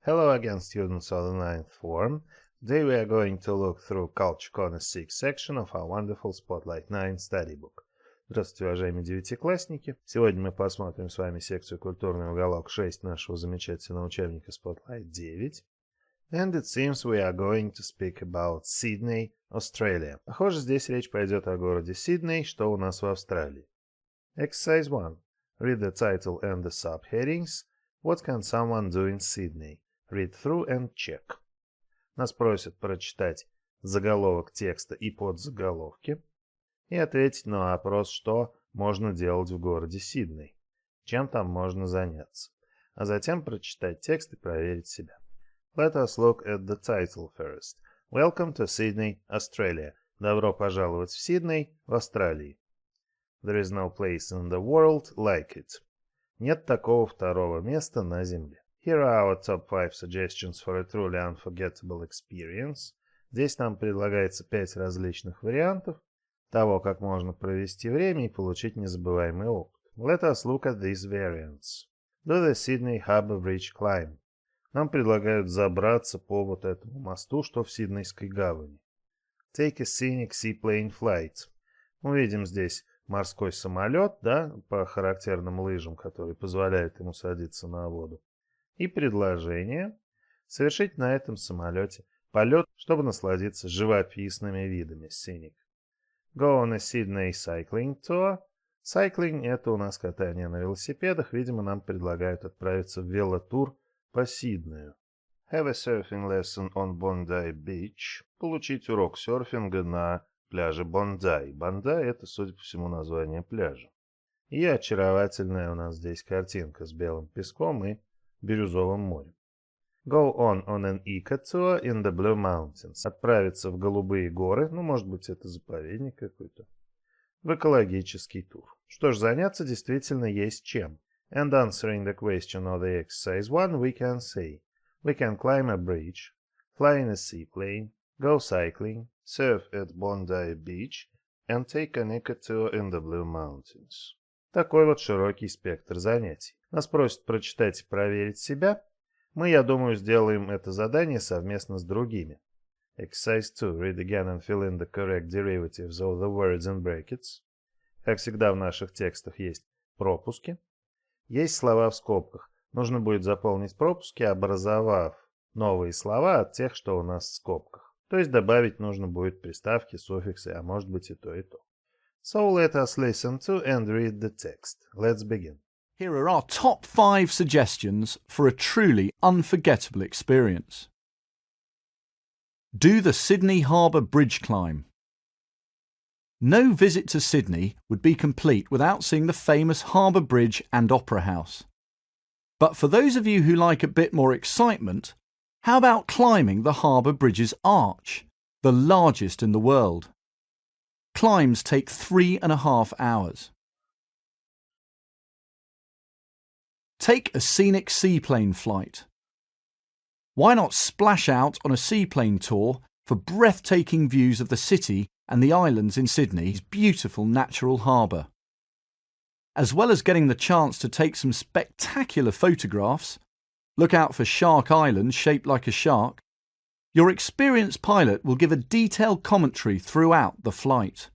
Hello again, students of the ninth form. Today we are going to look through Culture Corner 6 section of our wonderful Spotlight 9 study book. Здравствуйте, уважаемые девятиклассники. Сегодня мы посмотрим с вами секцию «Культурный уголок 6» нашего замечательного учебника Spotlight 9. And it seems we are going to speak about Sydney, Australia. Похоже, здесь речь пойдет о городе Сидней, что у нас в Австралии. Exercise 1. Read the title and the subheadings. What can someone do in Sydney? Read through and check. Нас просят прочитать заголовок текста и подзаголовки и ответить на вопрос, что можно делать в городе Сидней, чем там можно заняться, а затем прочитать текст и проверить себя. Let us look at the title first. Welcome to Sydney, Australia. Добро пожаловать в Сидней, в Австралии. There is no place in the world like it. Нет такого второго места на Земле. Here are our top 5 suggestions for a truly unforgettable experience. Здесь нам предлагается 5 различных вариантов того, как можно провести время и получить незабываемый опыт. Let us look at these variants. Do the Sydney Harbour Bridge climb. Нам предлагают забраться по вот этому мосту, что в Сиднейской гавани. Take a scenic seaplane flight. Мы видим здесь морской самолет, да, по характерным лыжам, которые позволяют ему садиться на воду. И предложение совершить на этом самолете полет, чтобы насладиться живописными видами scenic. Go on a Sydney cycling tour. Cycling — это у нас катание на велосипедах. Видимо, нам предлагают отправиться в велотур по Сиднею. Have a surfing lesson on Bondi Beach. Получить урок серфинга на пляже Бондай. Бондай — это, судя по всему, название пляжа. И очаровательная у нас здесь картинка с белым песком и бирюзовым морем. Go on an eco-tour in the Blue Mountains. Отправиться в голубые горы, ну, может быть, это заповедник какой-то, в экологический тур. Что ж, заняться действительно есть чем. And answering the question of the exercise 1, we can say, we can climb a bridge, fly in a seaplane, go cycling, surf at Bondi Beach, and take an eco-tour in the Blue Mountains. Такой вот широкий спектр занятий. Нас просят прочитать и проверить себя. Мы, я думаю, сделаем это задание совместно с другими. Exercise 2. Read again and fill in the correct derivatives of the words in brackets. Как всегда в наших текстах есть пропуски. Есть слова в скобках. Нужно будет заполнить пропуски, образовав новые слова от тех, что у нас в скобках. То есть добавить нужно будет приставки, суффиксы, а может быть и то, и то. So let us listen to and read the text. Let's begin. Here are our top 5 suggestions for a truly unforgettable experience. Do the Sydney Harbour Bridge climb. No visit to Sydney would be complete without seeing the famous Harbour Bridge and Opera House. But for those of you who like a bit more excitement, how about climbing the Harbour Bridge's arch, the largest in the world? Climbs take 3.5 hours. Take a scenic seaplane flight. Why not splash out on a seaplane tour for breathtaking views of the city and the islands in Sydney's beautiful natural harbour? As well as getting the chance to take some spectacular photographs, look out for Shark Island shaped like a shark, your experienced pilot will give a detailed commentary throughout the flight.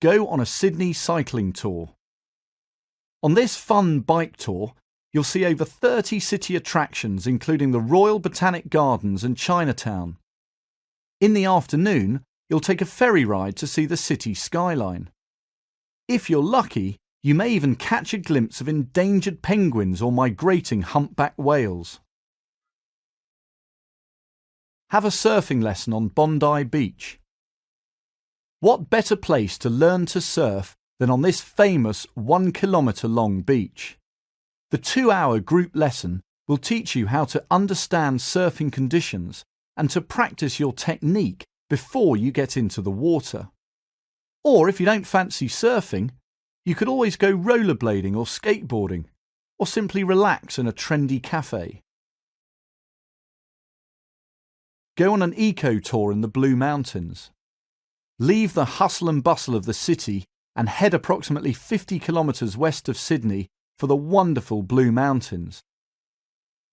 Go on a Sydney cycling tour. On this fun bike tour, you'll see over 30 city attractions, including the Royal Botanic Gardens and Chinatown. In the afternoon, you'll take a ferry ride to see the city skyline. If you're lucky, you may even catch a glimpse of endangered penguins or migrating humpback whales. Have a surfing lesson on Bondi Beach. What better place to learn to surf than on this famous 1 kilometre long beach? The 2-hour group lesson will teach you how to understand surfing conditions and to practice your technique before you get into the water. Or if you don't fancy surfing, you could always go rollerblading or skateboarding, or simply relax in a trendy cafe. Go on an eco tour in the Blue Mountains. Leave the hustle and bustle of the city and head approximately 50 kilometres west of Sydney for the wonderful Blue Mountains,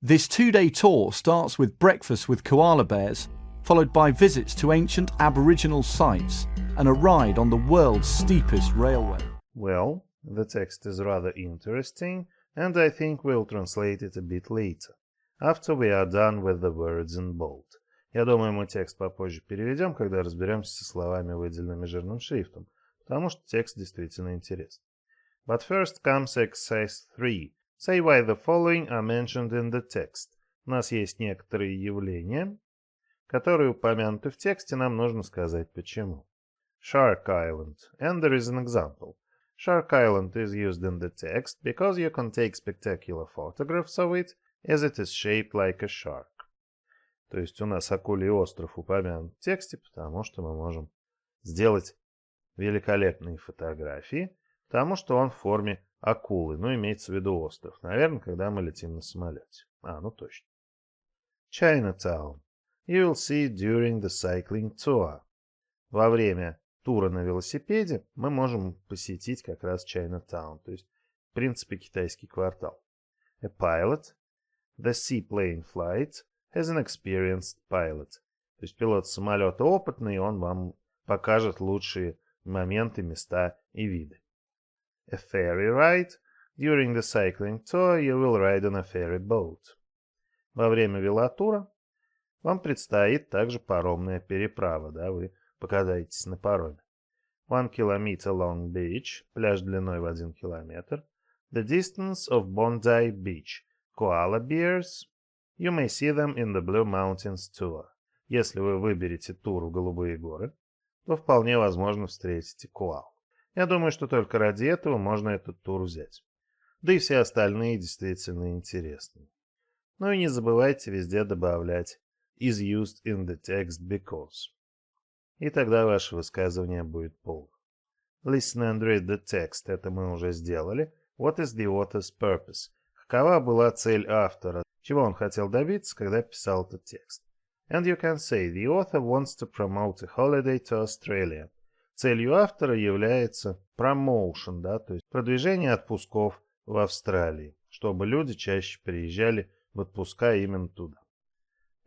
This 2-day tour starts with breakfast with koala bears, followed by visits to ancient Aboriginal sites and a ride on the world's steepest railway. Well, the text is rather interesting, and I think we'll translate it a bit later, after we are done with the words in bold. Я думаю, мы текст попозже переведем, когда разберемся со словами, выделенными жирным шрифтом, потому что текст действительно интересный. But first comes exercise 3. Say why the following are mentioned in the text. У нас есть некоторые явления, которые упомянуты в тексте, нам нужно сказать почему. Shark Island. And there is an example. Shark Island is used in the text because you can take spectacular photographs of it, as it is shaped like a shark. То есть у нас Акулий остров упомянут в тексте, потому что мы можем сделать великолепные фотографии, потому что он в форме акулы, ну, имеется в виду остров. Наверное, когда мы летим на самолете. Ну точно. Chinatown. You will see during the cycling tour. Во время тура на велосипеде мы можем посетить как раз Chinatown, то есть, в принципе, китайский квартал. A pilot. The seaplane flight has an experienced pilot. То есть пилот самолета опытный, он вам покажет лучшие моменты, места и виды. A ferry ride. During the cycling tour you will ride on a ferry boat. Во время велотура вам предстоит также паромная переправа, да, вы покатаетесь на пароме. 1 kilometer long beach, пляж длиной в 1 километр. The distance of Bondi Beach. Koala bears. You may see them in the Blue Mountains tour. Если вы выберете тур в Голубые горы, то вполне возможно встретите коал. Я думаю, что только ради этого можно этот тур взять. Да и все остальные действительно интересные. Ну и не забывайте везде добавлять is used in the text because. И тогда ваше высказывание будет полным. Listen and read the text. Это мы уже сделали. What is the author's purpose? Какова была цель автора? Чего он хотел добиться, когда писал этот текст? And you can say the author wants to promote a holiday to Australia. Целью автора является promotion, да, то есть продвижение отпусков в Австралии, чтобы люди чаще приезжали в отпуска именно туда.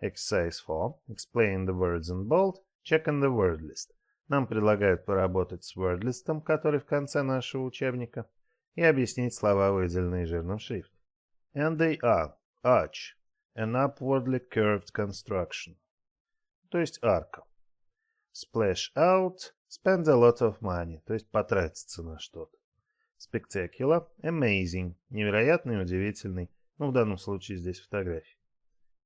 Exercise 4. Explain the words in bold. Check in the word list. Нам предлагают поработать с word list'ом, который в конце нашего учебника, и объяснить слова, выделенные жирным шрифтом. And they are arch, an upwardly curved construction, то есть арка. Splash out, spend a lot of money, то есть потратиться на что-то. Spectacular, amazing, невероятный, удивительный, ну в данном случае здесь фотография.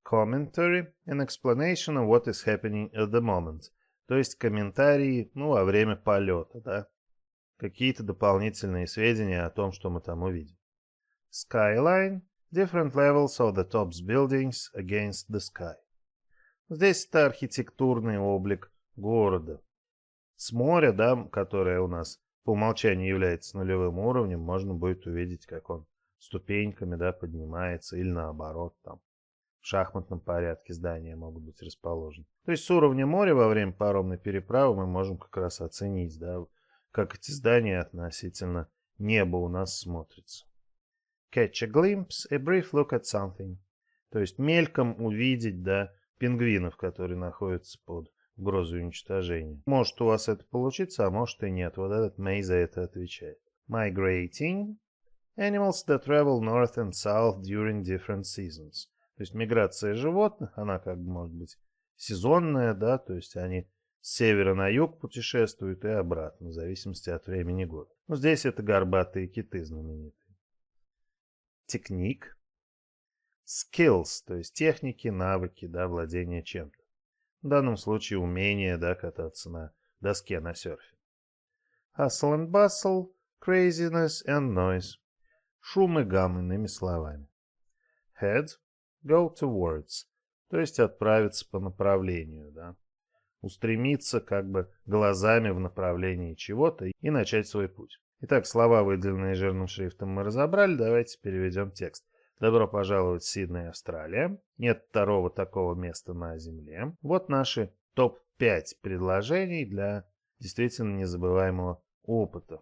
Commentary, an explanation of what is happening at the moment, то есть комментарии, ну во время полета, да. Какие-то дополнительные сведения о том, что мы там увидим. Skyline, different levels of the top's buildings against the sky. Здесь это архитектурный облик города. С моря, да, которое у нас по умолчанию является нулевым уровнем, можно будет увидеть, как он ступеньками, да, поднимается, или наоборот, там в шахматном порядке здания могут быть расположены. То есть с уровня моря во время паромной переправы мы можем как раз оценить, да, как эти здания относительно неба у нас смотрятся. Catch a glimpse, a brief look at something. То есть мельком увидеть, да, пингвинов, которые находятся под угрозой уничтожения. Может у вас это получится, а может и нет. Вот этот may за это отвечает. Migrating. Animals that travel north and south during different seasons. То есть миграция животных, она как бы может быть сезонная, да, то есть они с севера на юг путешествуют и обратно, в зависимости от времени года. Но здесь это горбатые киты знаменитые. Техник. Skills, то есть техники, навыки, да, владение чем-то. В данном случае умение, да, кататься на доске на серфе. Hustle and bustle, craziness and noise. Шум и гам, иными словами. Head, go towards, то есть отправиться по направлению, да. Устремиться как бы глазами в направлении чего-то и начать свой путь. Итак, слова, выделенные жирным шрифтом, мы разобрали. Давайте переведем текст. Добро пожаловать в Сидней, Австралия. Нет второго такого места на Земле. Вот наши топ-5 предложений для действительно незабываемого опыта.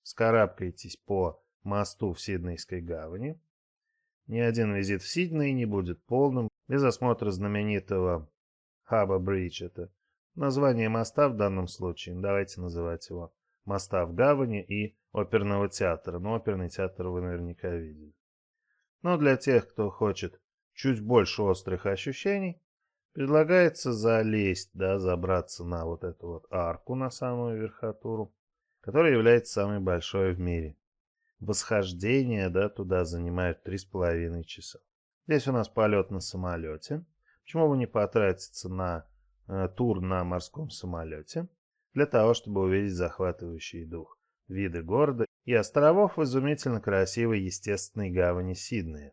Вскарабкайтесь по мосту в Сиднейской гавани. Ни один визит в Сидней не будет полным без осмотра знаменитого Харбор-Бридж. Это название моста в данном случае. Давайте называть его моста в гавани и оперного театра. Но оперный театр вы наверняка видели. Но для тех, кто хочет чуть больше острых ощущений, предлагается залезть, да, забраться на вот эту вот арку, на самую верхотуру, которая является самой большой в мире. Восхождение, да, туда занимает 3,5 часа. Здесь у нас полет на самолете. Почему бы не потратиться на тур на морском самолете? Для того, чтобы увидеть захватывающий дух виды города и островов в изумительно красивой естественной гавани Сиднея,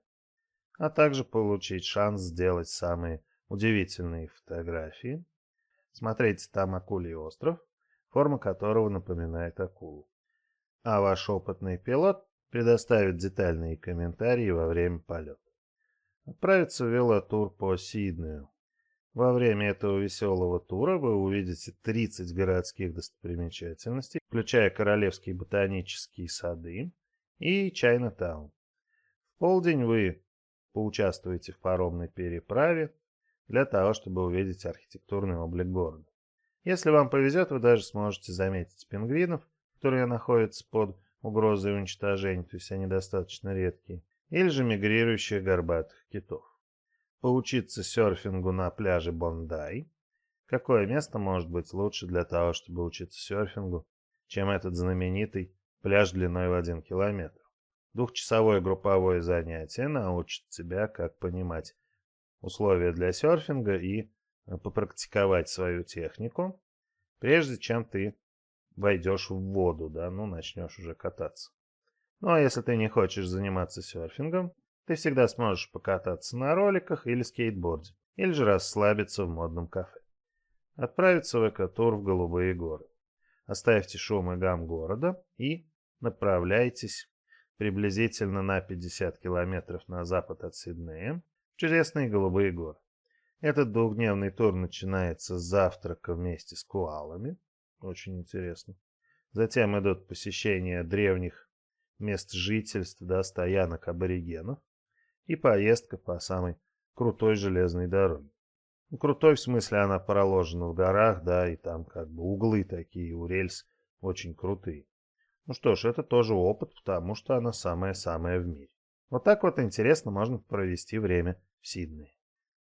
а также получить шанс сделать самые удивительные фотографии. Смотрите, там акулий остров, форма которого напоминает акулу. А ваш опытный пилот предоставит детальные комментарии во время полета. Отправиться в велотур по Сиднею. Во время этого веселого тура вы увидите 30 городских достопримечательностей, включая Королевские ботанические сады и Чайна-таун. В полдень вы поучаствуете в паромной переправе для того, чтобы увидеть архитектурный облик города. Если вам повезет, вы даже сможете заметить пингвинов, которые находятся под угрозой уничтожения, то есть они достаточно редкие, или же мигрирующих горбатых китов. Поучиться серфингу на пляже Бондай. Какое место может быть лучше для того, чтобы учиться серфингу, чем этот знаменитый пляж длиной в 1 километр? Двухчасовое групповое занятие научит тебя, как понимать условия для серфинга и попрактиковать свою технику, прежде чем ты войдешь в воду, да, начнешь уже кататься. Ну а если ты не хочешь заниматься серфингом, ты всегда сможешь покататься на роликах или скейтборде, или же расслабиться в модном кафе. Отправиться в экотур в Голубые горы. Оставьте шум и гам города и направляйтесь приблизительно на 50 километров на запад от Сиднея в чудесные Голубые горы. Этот двухдневный тур начинается с завтрака вместе с коалами. Очень интересно. Затем идут посещения древних мест жительства, да, стоянок аборигенов и поездка по самой крутой железной дороге. Крутой в смысле она проложена в горах, да, и там как бы углы такие у рельс очень крутые. Ну что ж, это тоже опыт, потому что она самая-самая в мире. Вот так вот интересно можно провести время в Сиднее.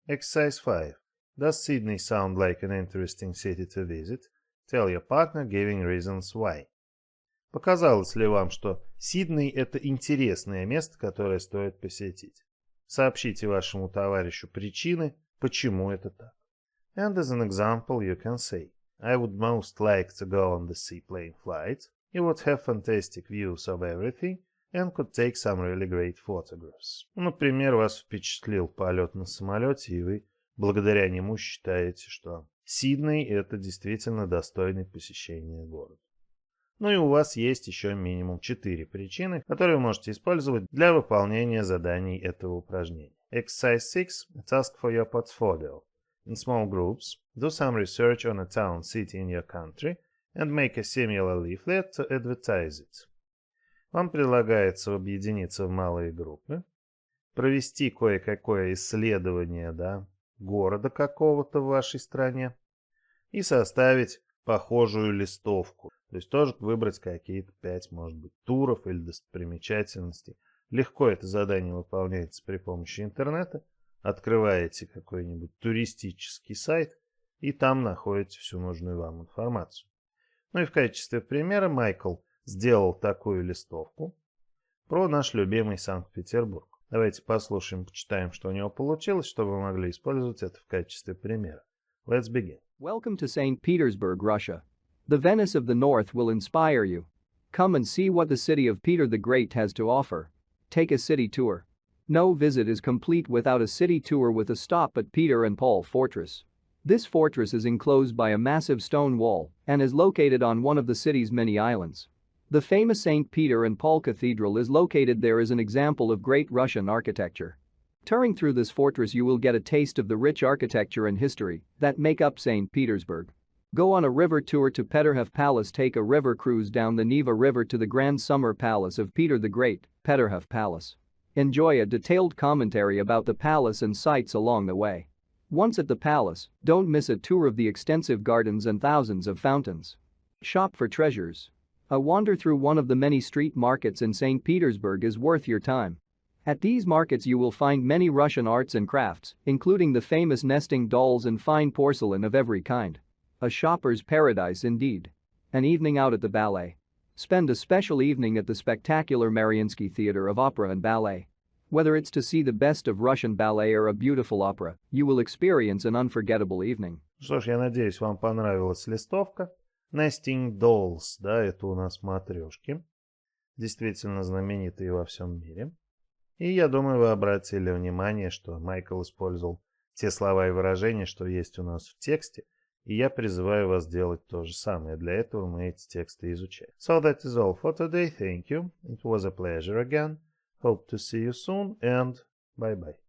Exercise 5. Does Sydney sound like an interesting city to visit? Tell your partner, giving reasons why. Показалось ли вам, что Сидней – это интересное место, которое стоит посетить? Сообщите вашему товарищу причины, почему это так. And as an example, you can say, I would most like to go on the seaplane flight. You would have fantastic views of everything and could take some really great photographs. Например, вас впечатлил полет на самолете, и вы благодаря нему считаете, что Сидней – это действительно достойный посещения город. Ну и у вас есть еще минимум 4 причины, которые вы можете использовать для выполнения заданий этого упражнения. Exercise 6. Task for your portfolio. In small groups, do some research on a town, city in your country and make a similar leaflet to advertise it. Вам предлагается объединиться в малые группы, провести кое-какое исследование, да, города какого-то в вашей стране и составить похожую листовку. То есть тоже выбрать какие-то 5, может быть, туров или достопримечательностей. Легко это задание выполняется при помощи интернета. Открываете какой-нибудь туристический сайт и там находите всю нужную вам информацию. Ну и в качестве примера Майкл сделал такую листовку про наш любимый Санкт-Петербург. Давайте послушаем, почитаем, что у него получилось, чтобы вы могли использовать это в качестве примера. Let's begin. Welcome to St. Petersburg, Russia. The Venice of the North will inspire you. Come and see what the city of Peter the Great has to offer. Take a city tour. No visit is complete without a city tour with a stop at Peter and Paul Fortress. This fortress is enclosed by a massive stone wall and is located on one of the city's many islands. The famous St. Peter and Paul Cathedral is located there as an example of great Russian architecture. Touring through this fortress you will get a taste of the rich architecture and history that make up St. Petersburg. Go on a river tour to Peterhof Palace. Take a river cruise down the Neva River to the Grand Summer Palace of Peter the Great, Peterhof Palace. Enjoy a detailed commentary about the palace and sights along the way. Once at the palace, don't miss a tour of the extensive gardens and thousands of fountains. Shop for treasures. A wander through one of the many street markets in St. Petersburg is worth your time. At these markets you will find many Russian arts and crafts, including the famous nesting dolls and fine porcelain of every kind. A shopper's paradise indeed. An evening out at the ballet. Spend a special evening at the spectacular Mariinsky Theatre of Opera and Ballet. Whether it's to see the best of Russian ballet or a beautiful opera, you will experience an unforgettable evening. Что ж, я надеюсь, вам понравилась листовка. Nesting Dolls, да, это у нас матрешки. Действительно знаменитые во всем мире. И я думаю, вы обратили внимание, что Майкл использовал те слова и выражения, что есть у нас в тексте. И я призываю вас делать то же самое. Для этого мы эти тексты изучаем. So that is all for today. Thank you. It was a pleasure again. Hope to see you soon and bye-bye.